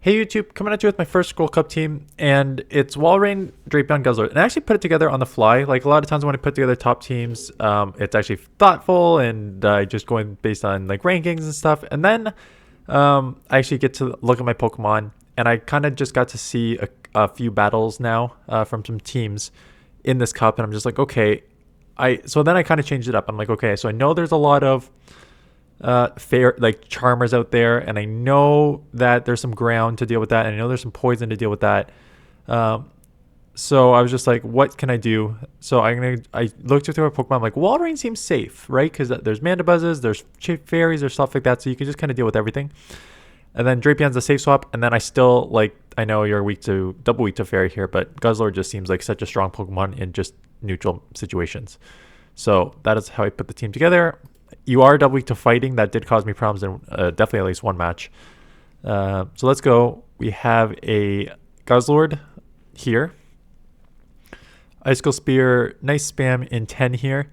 Hey YouTube, coming at you with my first Scroll Cup team, and it's WALREIN, Drapion, Guzzlord. And I actually put it together on the fly. Like a lot of times when I put together top teams, it's actually thoughtful and just going based on like rankings and stuff. And then I actually get to look at my Pokemon, and I kind of just got to see a few battles now from some teams in this cup, and I'm just like, okay, so then I kind of changed it up. I'm like, okay, so I know there's a lot of fair like charmers out there, and I know that there's some ground to deal with that, and I know there's some poison to deal with that. So I was just like, what can I do? So I looked through our Pokemon. I'm like, Walrein seems safe, right? Because there's Mandabuzzes, there's fairies, there's stuff like that, so you can just kind of deal with everything. And then Drapion's a safe swap, and then I still like, I know you're double weak to fairy here, but Guzzlord just seems like such a strong Pokemon in just neutral situations. So that is how I put the team together. You are double weak to fighting. That did cause me problems in definitely at least one match. So let's go. We have a Guzzlord here. Icicle Spear, nice spam in 10 here.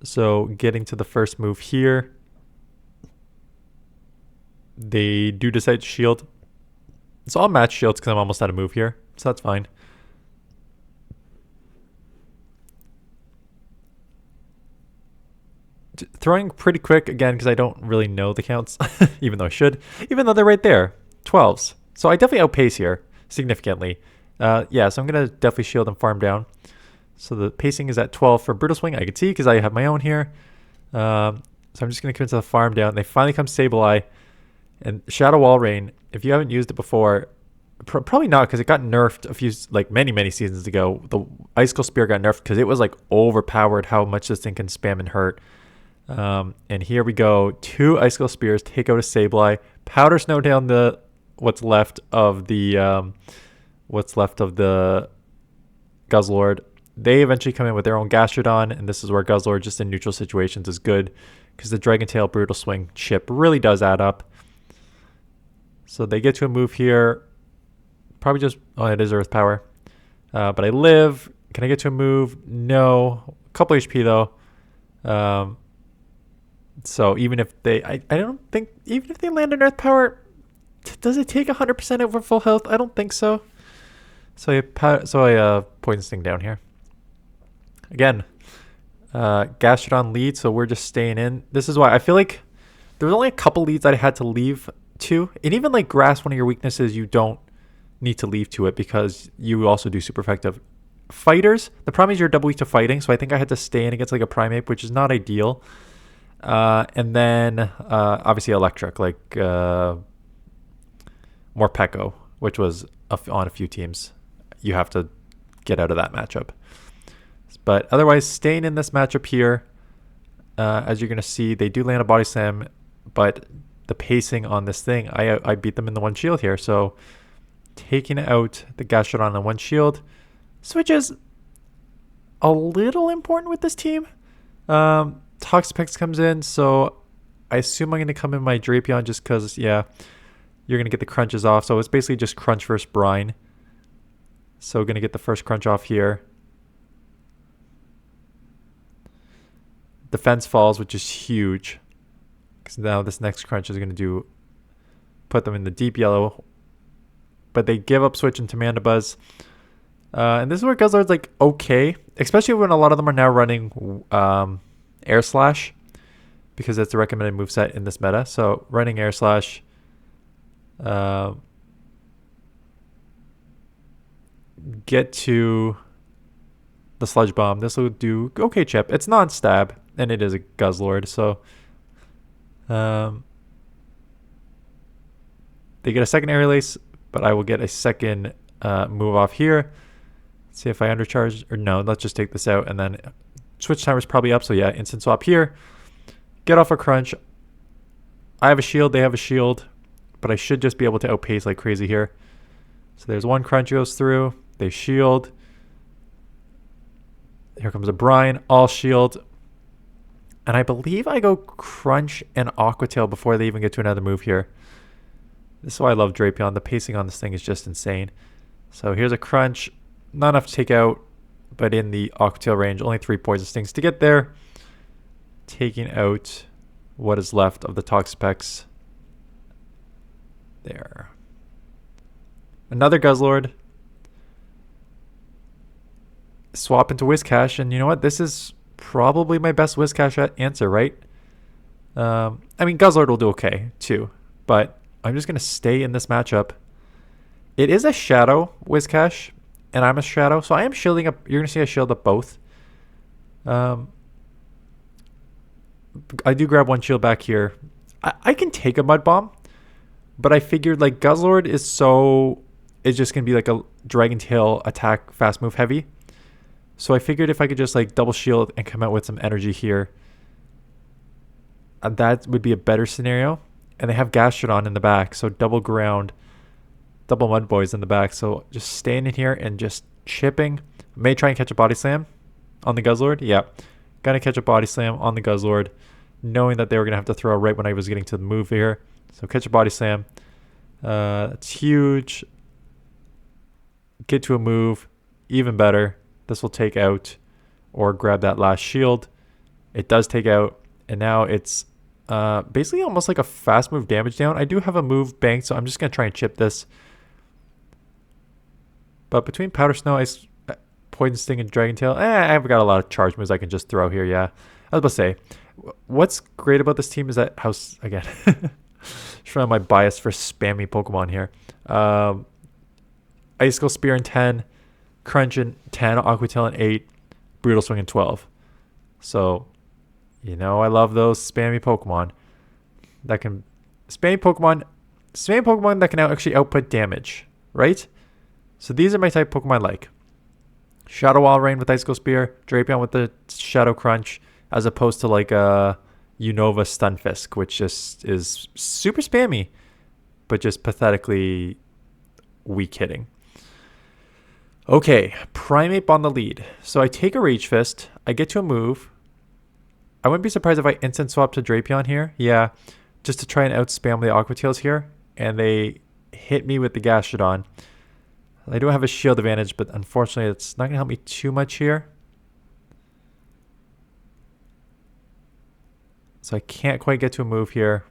So getting to the first move here. They do decide to shield. So I'll match shields because I'm almost out of move here. So that's fine. Throwing pretty quick again because I don't really know the counts, even though I should, even though they're right there, 12s. So I definitely outpace here significantly. Yeah, so I'm going to definitely shield and farm down. So the pacing is at 12 for Brutal Swing. I can see because I have my own here. So I'm just going to commit to the farm down. They finally come Sableye and Shadow Walrein. If you haven't used it before, probably not because it got nerfed a few, like many seasons ago. The Icicle Spear got nerfed because it was like overpowered how much this thing can spam and hurt. And here we go. 2 Icicle Spears take out a Sableye. Powder Snow down the what's left of the Guzzlord. They eventually come in with their own Gastrodon, and this is where Guzzlord just in neutral situations is good because the Dragon Tail Brutal Swing chip really does add up. So they get to a move here. Probably just, oh, it is Earth Power. But I live. Can I get to a move? No. A couple HP though. So even if they, I don't think, even if they land an Earth Power, does it take 100% over full health? I don't think so. So I Poison Sting down here. Again, Gastrodon lead, so we're just staying in. This is why I feel like there was only a couple leads I had to leave to. And even like Grass, one of your weaknesses, you don't need to leave to it because you also do super effective. Fighters, the problem is you're double weak to fighting, so I think I had to stay in against like a Primeape, which is not ideal. And then obviously electric, like Morpeko, which was on a few teams. You have to get out of that matchup. But otherwise, staying in this matchup here, as you're going to see, they do land a Body Slam, but the pacing on this thing, I beat them in the one shield here. So taking out the Gastrodon on one shield, which is a little important with this team. Toxapex comes in, so I assume I'm going to come in my Drapion just because, yeah, you're going to get the crunches off. So it's basically just crunch versus brine. So going to get the first crunch off here. Defense falls, which is huge. Because now this next crunch is going to put them in the deep yellow. But they give up switch into Mandibuzz. And this is where Guzzlord's like, okay. Especially when a lot of them are now running Air Slash. Because it's a recommended moveset in this meta. So running Air Slash. Get to the Sludge Bomb. This will do okay chip. It's non-stab, and it is a Guzzlord, so they get a second Aerial Ace, but I will get a second move off here. See if I undercharge, or no, let's just take this out, and then switch timer is probably up, so yeah, instant swap here. Get off a crunch. I have a shield, they have a shield, but I should just be able to outpace like crazy here. So there's one crunch goes through. They shield. Here comes a brine, all shield. And I believe I go crunch and Aqua Tail before they even get to another move here. This is why I love Drapion. The pacing on this thing is just insane. So here's a crunch. Not enough to take out, but in the Aqua Tail range. Only 3 poison stings to get there. Taking out what is left of the Toxapex. There. Another Guzzlord. Swap into Whiscash, and you know what? This is probably my best Whiscash answer, right? I mean, Guzzlord will do okay too, but I'm just gonna stay in this matchup. It is a Shadow Whiscash, and I'm a Shadow, so I am shielding up. You're gonna see I shield up both. I do grab one shield back here. I can take a Mud Bomb, but I figured like Guzzlord is just gonna be like a Dragon Tail attack, fast move heavy. So I figured if I could just like double shield and come out with some energy here, that would be a better scenario. And they have Gastrodon in the back, so double ground, double Mud Boys in the back. So just staying in here and just chipping. May try and catch a Body Slam on the Guzzlord. Yeah, gonna catch a Body Slam on the Guzzlord, knowing that they were gonna have to throw right when I was getting to the move here. So catch a Body Slam. That's huge. Get to a move, even better. This will take out or grab that last shield. It does take out, and now it's basically almost like a fast move damage down. I do have a move banked, so I'm just going to try and chip this. But between Powder Snow, Ice, Poison Sting, and Dragon Tail, I've got a lot of charge moves I can just throw here, yeah. I was about to say, what's great about this team is that house, again, showing my bias for spammy Pokemon here. Icicle Spear in 10, Crunch in 10, Aqua Tail in 8, Brutal Swing in 12. So, you know, I love those spammy Pokemon that can spammy Pokemon that can actually output damage, right? So these are my type of Pokemon I like. Shadow WALREIN with Icicle Spear, Drapion with the Shadow Crunch, as opposed to like a Unova Stunfisk, which just is super spammy, but just pathetically weak hitting. Okay, Primeape on the lead. So I take a Rage Fist. I get to a move. I wouldn't be surprised if I instant swap to Drapion here. Yeah, just to try and outspam the Aqua Tails here. And they hit me with the Gastrodon. I do have a shield advantage, but unfortunately it's not going to help me too much here. So I can't quite get to a move here.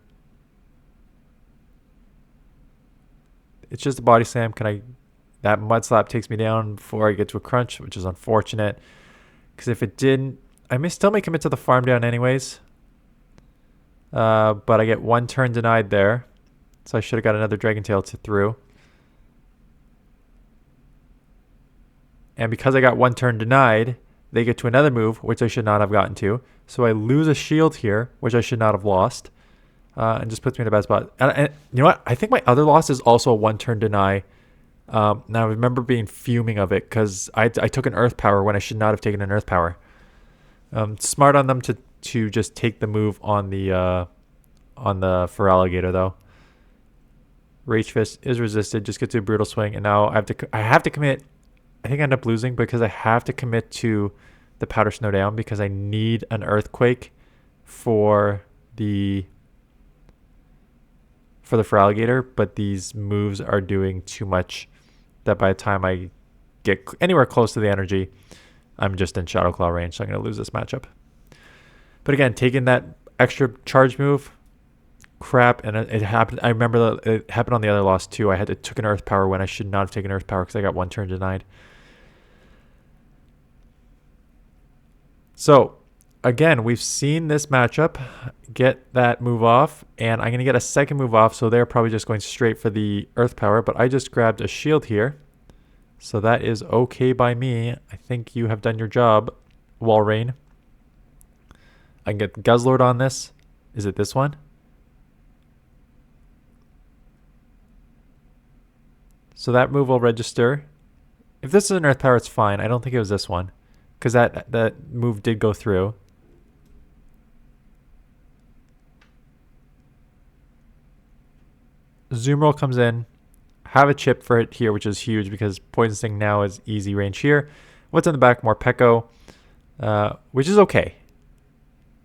It's just a Body Slam. That Mud Slap takes me down before I get to a Crunch, which is unfortunate. Because if it didn't, I still may commit to the farm down anyways. But I get one turn denied there. So I should have got another Dragon Tail through. And because I got one turn denied, they get to another move, which I should not have gotten to. So I lose a shield here, which I should not have lost. And just puts me in a bad spot. And you know what? I think my other loss is also a one-turn deny. Now I remember being fuming of it because I took an Earth Power when I should not have taken an Earth Power. Smart on them to just take the move on the Feraligatr though. Rage Fist is resisted. Just get to a Brutal Swing, and now I have to commit. I think I end up losing because I have to commit to the Powder Snow down because I need an Earthquake for the Feraligatr, but these moves are doing too much that by the time I get anywhere close to the energy, I'm just in Shadow Claw range, so I'm going to lose this matchup. But again, taking that extra charge move, crap, and it happened. I remember that it happened on the other loss too. I took an Earth Power when I should not have taken Earth Power because I got one turn denied. So again, we've seen this matchup get that move off, and I'm going to get a second move off, so they're probably just going straight for the Earth Power, but I just grabbed a shield here. So that is okay by me. I think you have done your job, WALREIN. I can get Guzzlord on this. Is it this one? So that move will register. If this is an Earth Power, it's fine. I don't think it was this one, because that move did go through. Azumarill comes in. Have a chip for it here, which is huge because Poison Sting now is easy range here. What's in the back? More Peko, which is okay.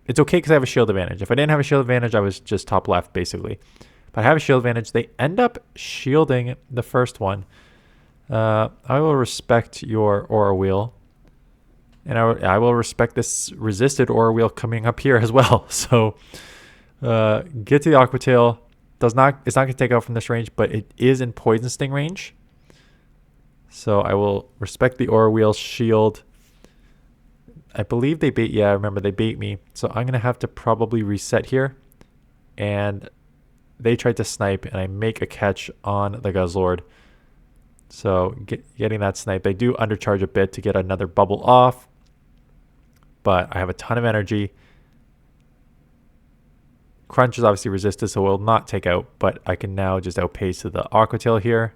It's okay because I have a shield advantage. If I didn't have a shield advantage, I was just top left, basically. But I have a shield advantage. They end up shielding the first one. I will respect your Aura Wheel. And I will respect this resisted Aura Wheel coming up here as well. So get to the Aqua Tail. It's not going to take out from this range, but it is in Poison Sting range. So I will respect the Aura Wheel shield. I believe they bait. Yeah, I remember they bait me. So I'm going to have to probably reset here. And they tried to snipe, and I make a catch on the Guzzlord. So getting that snipe. They do undercharge a bit to get another bubble off. But I have a ton of energy. Crunch is obviously resisted, so will not take out. But I can now just outpace to the Aqua Tail here.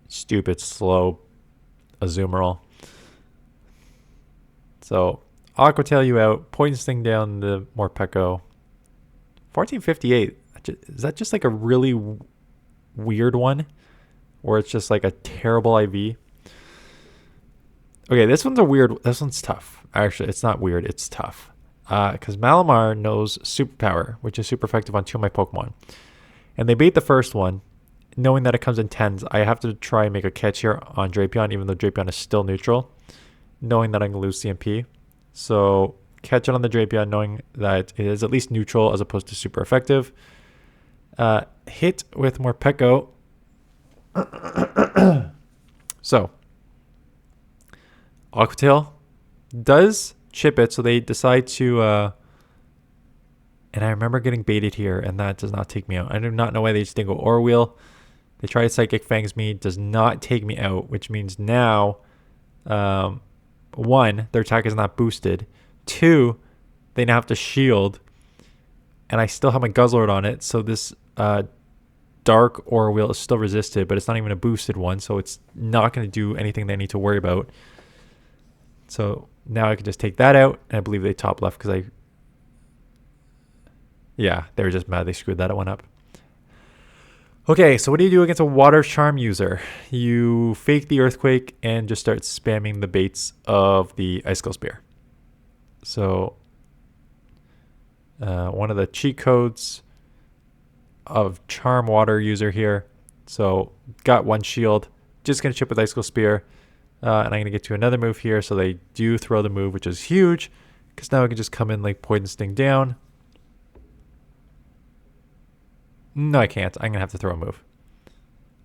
Stupid slow Azumarill. So Aqua Tail you out. Poison Sting down the Morpeko. 1458. Is that just like a really weird one? Or it's just like a terrible IV? Okay, this one's a weird. This one's tough. Actually, it's not weird. It's tough. Because Malamar knows Superpower, which is super effective on 2 of my Pokemon. And they bait the first one. Knowing that it comes in 10s, I have to try and make a catch here on Drapion, even though Drapion is still neutral. Knowing that I'm going to lose CMP. So catch it on the Drapion, knowing that it is at least neutral as opposed to super effective. Hit with Morpeko. So Aqua Tail does chip it, so they decide to and I remember getting baited here, and that does not take me out. I do not know why they just didn't go Aura Wheel. They try to Psychic Fangs me, does not take me out, which means now 1, their attack is not boosted. 2, they now have to shield, and I still have my Guzzlord on it, so this Dark Aura Wheel is still resisted, but it's not even a boosted one, so it's not going to do anything they need to worry about. So now I can just take that out, and I believe they top left because yeah, they were just mad they screwed that one up. Okay, so what do you do against a Water Charm user? You fake the Earthquake and just start spamming the baits of the Icicle Spear. So one of the cheat codes of Charm Water user here. So got 1 shield, just going to chip with Icicle Spear. And I'm going to get to another move here. So they do throw the move, which is huge. Because now I can just come in like Poison Sting down. No, I can't. I'm going to have to throw a move.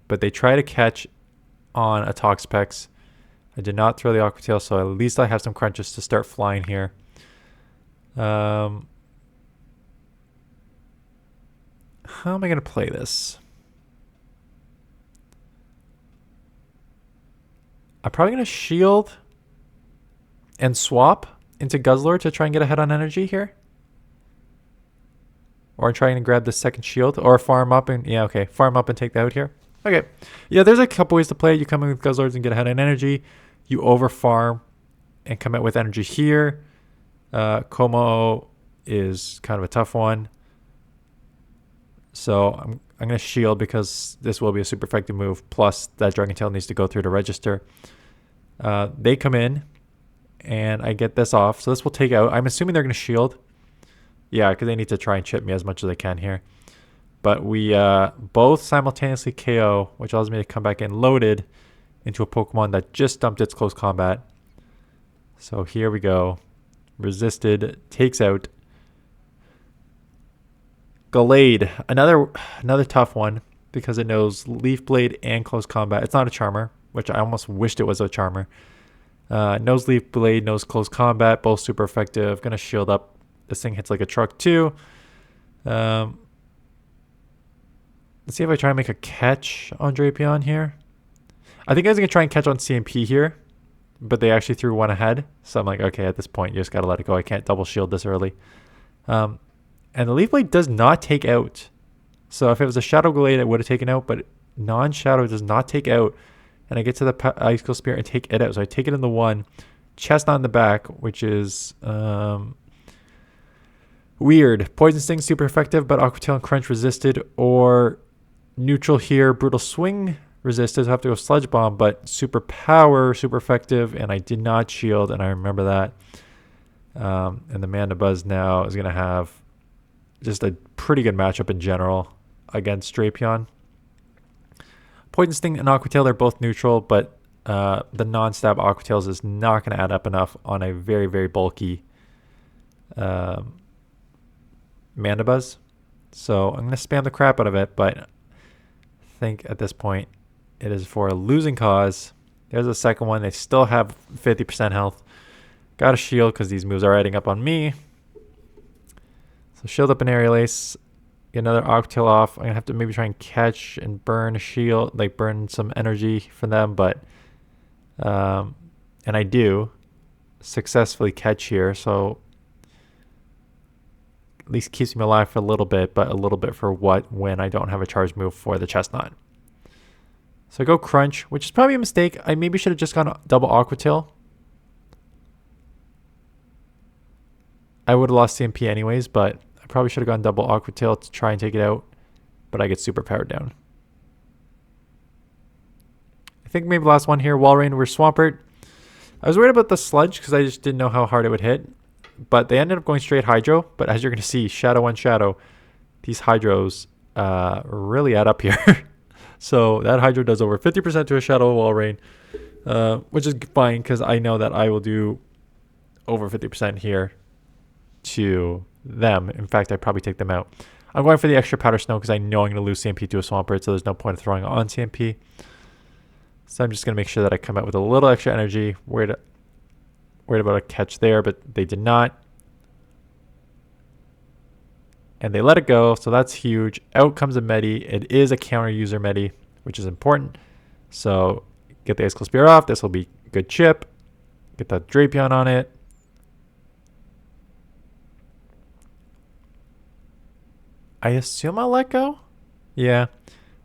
But they try to catch on a Toxapex. I did not throw the Aqua Tail, so at least I have some crunches to start flying here. How am I going to play this? I'm probably going to shield and swap into Guzzlord to try and get ahead on energy here. Or trying to grab the second shield. Or farm up and... Yeah, okay. Farm up and take that out here. Okay. Yeah, there's a couple ways to play. You come in with Guzzlords and get ahead on energy. You over farm and come out with energy here. Como is kind of a tough one. So I'm going to shield because this will be a super effective move. Plus that Dragon Tail needs to go through to register. They come in and I get this off. So this will take out. I'm assuming they're going to shield. Yeah, because they need to try and chip me as much as they can here. But we both simultaneously KO, which allows me to come back in loaded into a Pokemon that just dumped its close combat. So here we go. Resisted, takes out Gallade. Another tough one because it knows Leaf Blade and close combat. It's not a Charmer, which I almost wished it was a Charmer. Knows Leaf Blade, knows close combat, both super effective. Gonna shield up. This thing hits like a truck too. Let's see if I try and make a catch on Drapion here. I think I was going to try and catch on CMP here, but they actually threw one ahead. So I'm like, okay, at this point, you just got to let it go. I can't double shield this early. And the Leaf Blade does not take out. So if it was a Shadow Gallade, it would have taken out, but non-Shadow does not take out. And I get to the Icicle Spear and take it out. So I take it in the 1, Chestnut in the back, which is... weird. Poison Sting super effective, but Aqua Tail and Crunch resisted, or neutral here. Brutal Swing resisted. So I have to go Sludge Bomb, but Super Power super effective, and I did not shield, and I remember that. And the Mandibuzz now is going to have just a pretty good matchup in general against Drapion. Poison Sting and Aqua Tail, they're both neutral, but the non-stab Aqua Tails is not going to add up enough on a very, very bulky Mandibuzz. So I'm going to spam the crap out of it, but I think at this point It is for a losing cause. There's a second one. They still have 50% health. Got a shield because these moves are adding up on me. So shield up an Aerial Ace. Get another Octail off. I'm going to have to maybe try and catch and burn a shield. Like burn some energy for them. But, and I do successfully catch here. So at least keeps me alive for a little bit. But a little bit for what when I don't have a charge move for the Chestnut. So I go Crunch, which is probably a mistake. I maybe should have just gone double Aqua Tail. I would have lost CMP anyways, but I probably should have gone double Aqua Tail to try and take it out. But I get super powered down. I think maybe the last one here, WALREIN or Swampert. I was worried about the Sludge because I just didn't know how hard it would hit. But they ended up going straight Hydro. But as you're going to see, Shadow on Shadow, these Hydros really add up here. So that Hydro does over 50% to a Shadow WALREIN, which is fine because I know that I will do over 50% here to them. In fact, I'd probably take them out. I'm going for the extra Powder Snow because I know I'm going to lose CMP to a Swampert, so there's no point of throwing on CMP. So I'm just going to make sure that I come out with a little extra energy. Worried about a catch there, but they did not. And they let it go, so that's huge. Out comes a Medi. It is a counter user Medi, which is important. So get the Icicle Spear off. This will be a good chip. Get that Drapion on it. I assume I'll let go. Yeah,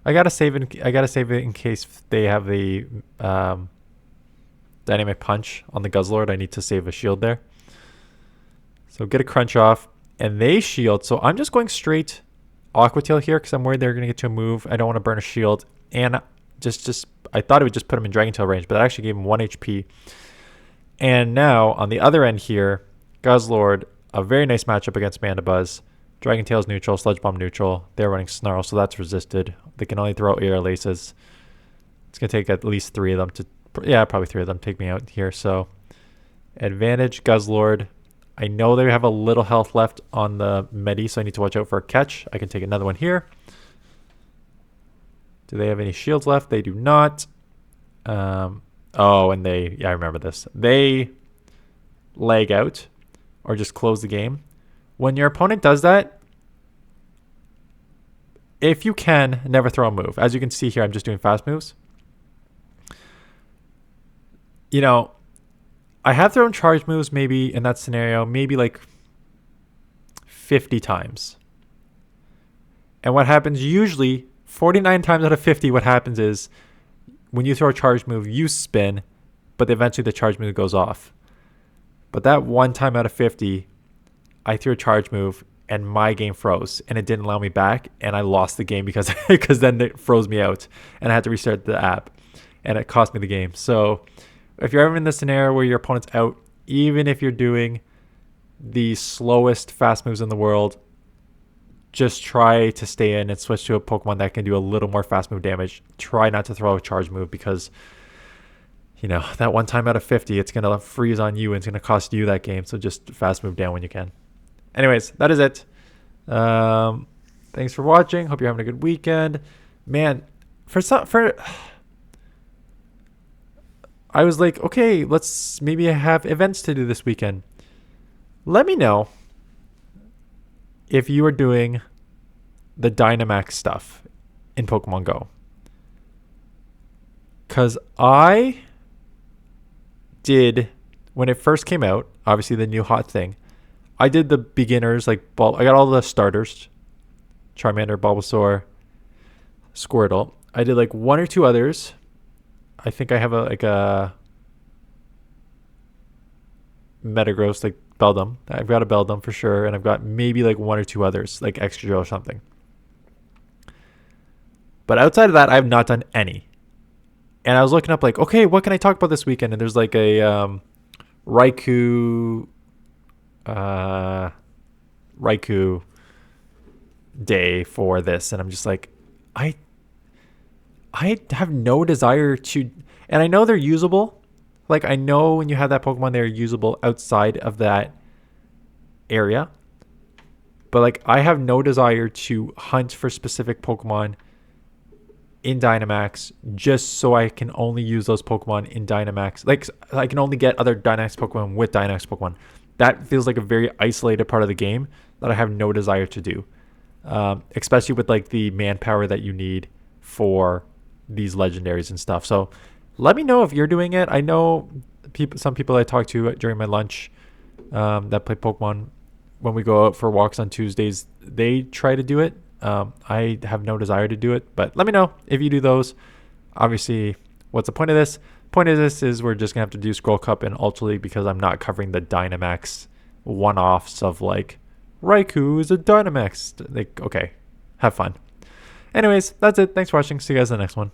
I gotta save it. I gotta save it in case they have the Dynamic Punch on the Guzzlord. I need to save a shield there. So get a Crunch off. And they shield, so I'm just going straight Aqua Tail here because I'm worried they're going to get to a move. I don't want to burn a shield. And just I thought it would just put him in Dragon Tail range, but that actually gave him 1 HP. And now, on the other end here, Guzzlord, a very nice matchup against Mandibuzz. Dragon Tail's neutral, Sludge Bomb neutral. They're running Snarl, so that's resisted. They can only throw Aerial Aces. It's going to take at least 3 of them to... Yeah, probably 3 of them take me out here. So, advantage, Guzzlord. I know they have a little health left on the Medi, so I need to watch out for a catch. I can take another one here. Do they have any shields left? They do not. Oh, and they... Yeah, I remember this. They lag out or just close the game. When your opponent does that, if you can, never throw a move. As you can see here, I'm just doing fast moves. You know... I have thrown charge moves maybe in that scenario, maybe like 50 times. And what happens usually, 49 times out of 50, what happens is when you throw a charge move, you spin, but eventually the charge move goes off. But that one time out of 50, I threw a charge move and my game froze and it didn't allow me back. And I lost the game because then it froze me out and I had to restart the app and it cost me the game. So... if you're ever in this scenario where your opponent's out, even if you're doing the slowest fast moves in the world, just try to stay in and switch to a Pokemon that can do a little more fast move damage. Try not to throw a charge move because, you know, that one time out of 50, it's going to freeze on you and it's going to cost you that game. So just fast move down when you can. Anyways, that is it. Thanks for watching. Hope you're having a good weekend. Man, I was like, okay, let's maybe have events to do this weekend. Let me know if you are doing the Dynamax stuff in Pokemon Go. Because I did, when it first came out, obviously the new hot thing, I did the beginners, like, I got all the starters. Charmander, Bulbasaur, Squirtle. I did like 1 or 2 others. I think I have a Metagross, like Beldum. I've got a Beldum for sure, and I've got maybe like 1 or 2 others, like Excadrill or something. But outside of that, I have not done any. And I was looking up like, okay, what can I talk about this weekend? And there's like a Raikou day for this, and I'm just like, I have no desire to, and I know they're usable. Like, I know when you have that Pokemon, they're usable outside of that area. But, like, I have no desire to hunt for specific Pokemon in Dynamax just so I can only use those Pokemon in Dynamax. Like, I can only get other Dynamax Pokemon with Dynamax Pokemon. That feels like a very isolated part of the game that I have no desire to do. Especially with like the manpower that you need for these legendaries and stuff. So let me know if you're doing it. I know some people I talk to during my lunch that play Pokemon, when we go out for walks on Tuesdays, they try to do it. I have no desire to do it, but let me know if you do those. Obviously, what's the point of this? Point of this is we're just gonna have to do Scroll Cup and Ultra League because I'm not covering the Dynamax one-offs of like Raikou is a Dynamax. Like, okay, have fun. Anyways, that's it. Thanks for watching. See you guys in the next one.